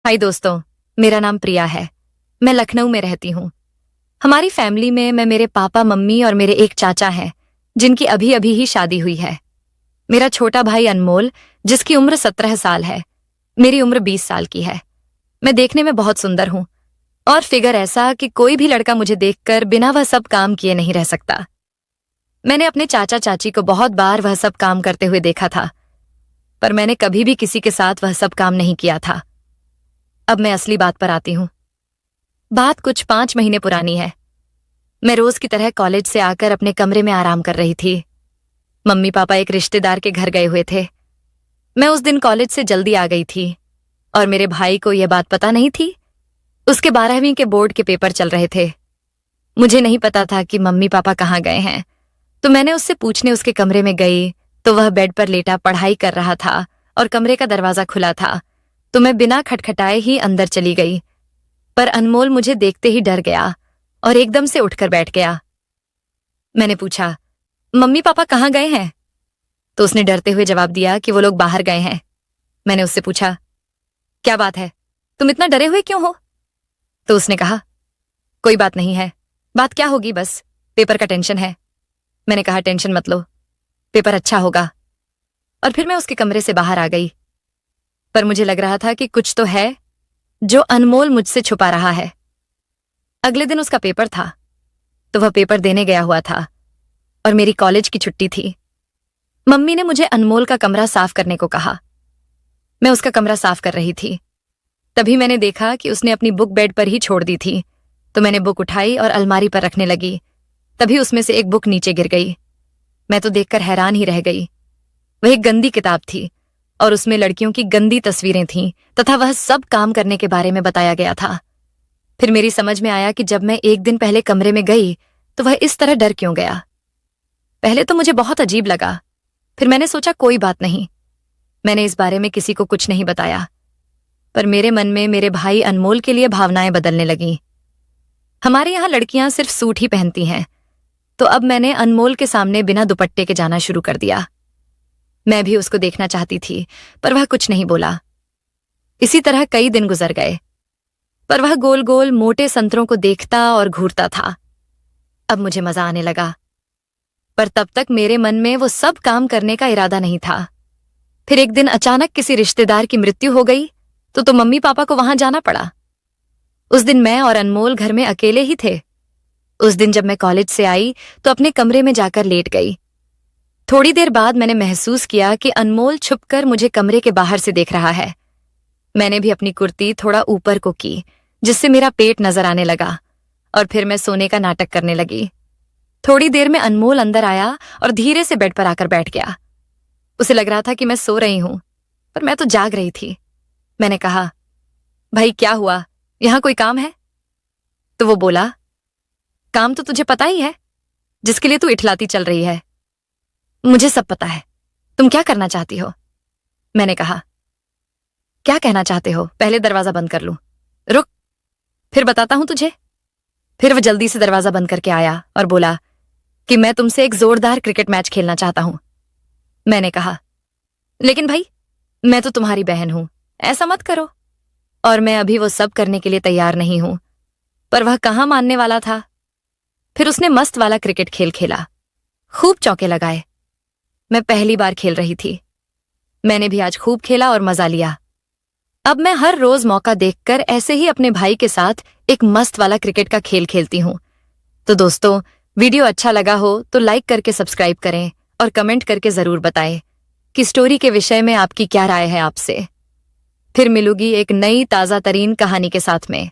हाय दोस्तों, मेरा नाम प्रिया है। मैं लखनऊ में रहती हूँ। हमारी फैमिली में मैं मेरे पापा मम्मी और मेरे एक चाचा हैं जिनकी अभी अभी ही शादी हुई है। मेरा छोटा भाई अनमोल, जिसकी उम्र 17 साल है। मेरी उम्र 20 साल की है। मैं देखने में बहुत सुंदर हूँ और फिगर ऐसा कि कोई भी लड़का मुझे देखकर बिना वह सब काम किए नहीं रह सकता। मैंने अपने चाचा चाची को बहुत बार वह सब काम करते हुए देखा था, पर मैंने कभी भी किसी के साथ वह सब काम नहीं किया था। अब मैं असली बात पर आती हूँ। बात कुछ 5 महीने पुरानी है। मैं रोज की तरह कॉलेज से आकर अपने कमरे में आराम कर रही थी। मम्मी पापा एक रिश्तेदार के घर गए हुए थे। मैं उस दिन कॉलेज से जल्दी आ गई थी और मेरे भाई को यह बात पता नहीं थी। उसके 12वीं के बोर्ड के पेपर चल रहे थे। मुझे नहीं पता था कि मम्मी पापा कहाँ गए हैं, तो मैंने उससे पूछने उसके कमरे में गई तो वह बेड पर लेटा पढ़ाई कर रहा था और कमरे का दरवाजा खुला था, तो मैं बिना खटखटाए ही अंदर चली गई। पर अनमोल मुझे देखते ही डर गया और एकदम से उठकर बैठ गया। मैंने पूछा, मम्मी पापा कहाँ गए हैं? तो उसने डरते हुए जवाब दिया कि वो लोग बाहर गए हैं। मैंने उससे पूछा, क्या बात है, तुम इतना डरे हुए क्यों हो? तो उसने कहा, कोई बात नहीं है। बात क्या होगी, बस पेपर का टेंशन है। मैंने कहा, टेंशन मत लो, पेपर अच्छा होगा। और फिर मैं उसके कमरे से बाहर आ गई। पर मुझे लग रहा था कि कुछ तो है जो अनमोल मुझसे छुपा रहा है। अगले दिन उसका पेपर था, तो वह पेपर देने गया हुआ था और मेरी कॉलेज की छुट्टी थी। मम्मी ने मुझे अनमोल का कमरा साफ करने को कहा। मैं उसका कमरा साफ कर रही थी। तभी मैंने देखा कि उसने अपनी बुक बेड पर ही छोड़ दी थी, तो मैंने बुक उठाई और अलमारी पर रखने लगी। तभी उसमें से एक बुक नीचे गिर गई। मैं तो देखकर हैरान ही रह गई। वह एक गंदी किताब थी और उसमें लड़कियों की गंदी तस्वीरें थीं तथा वह सब काम करने के बारे में बताया गया था। फिर मेरी समझ में आया कि जब मैं एक दिन पहले कमरे में गई तो वह इस तरह डर क्यों गया। पहले तो मुझे बहुत अजीब लगा, फिर मैंने सोचा कोई बात नहीं। मैंने इस बारे में किसी को कुछ नहीं बताया, पर मेरे मन में मेरे भाई अनमोल के लिए भावनाएं बदलने लगीं। हमारे यहाँ लड़कियां सिर्फ सूट ही पहनती हैं, तो अब मैंने अनमोल के सामने बिना दुपट्टे के जाना शुरू कर दिया। मैं भी उसको देखना चाहती थी, पर वह कुछ नहीं बोला। इसी तरह कई दिन गुजर गए, पर वह गोल गोल मोटे संतरों को देखता और घूरता था। अब मुझे मजा आने लगा, पर तब तक मेरे मन में वो सब काम करने का इरादा नहीं था। फिर एक दिन अचानक किसी रिश्तेदार की मृत्यु हो गई, तो मम्मी पापा को वहां जाना पड़ा। उस दिन मैं और अनमोल घर में अकेले ही थे। उस दिन जब मैं कॉलेज से आई तो अपने कमरे में जाकर लेट गई। थोड़ी देर बाद मैंने महसूस किया कि अनमोल छुपकर मुझे कमरे के बाहर से देख रहा है। मैंने भी अपनी कुर्ती थोड़ा ऊपर को की, जिससे मेरा पेट नजर आने लगा, और फिर मैं सोने का नाटक करने लगी। थोड़ी देर में अनमोल अंदर आया और धीरे से बेड पर आकर बैठ गया। उसे लग रहा था कि मैं सो रही हूं, पर मैं तो जाग रही थी। मैंने कहा, भाई क्या हुआ, यहां कोई काम है? तो वो बोला, काम तो तुझे पता ही है, जिसके लिए तू इठलाती चल रही है। मुझे सब पता है, तुम क्या करना चाहती हो? मैंने कहा, क्या कहना चाहते हो? पहले दरवाजा बंद कर लूं। रुक, फिर बताता हूं तुझे। फिर वह जल्दी से दरवाजा बंद करके आया और बोला कि मैं तुमसे एक जोरदार क्रिकेट मैच खेलना चाहता हूं। मैंने कहा, लेकिन भाई, मैं तो तुम्हारी बहन हूं, ऐसा मत करो। और मैं अभी वो सब करने के लिए तैयार नहीं हूं। पर वह कहां मानने वाला था। फिर उसने मस्त वाला क्रिकेट खेल खेला, खूब चौके लगाए। मैं पहली बार खेल रही थी। मैंने भी आज खूब खेला और मजा लिया। अब मैं हर रोज मौका देखकर ऐसे ही अपने भाई के साथ एक मस्त वाला क्रिकेट का खेल खेलती हूं। तो दोस्तों, वीडियो अच्छा लगा हो तो लाइक करके सब्सक्राइब करें और कमेंट करके जरूर बताएं कि स्टोरी के विषय में आपकी क्या राय है आपसे। फिर मिलूंगी एक नई ताजा तरीन कहानी के साथ में।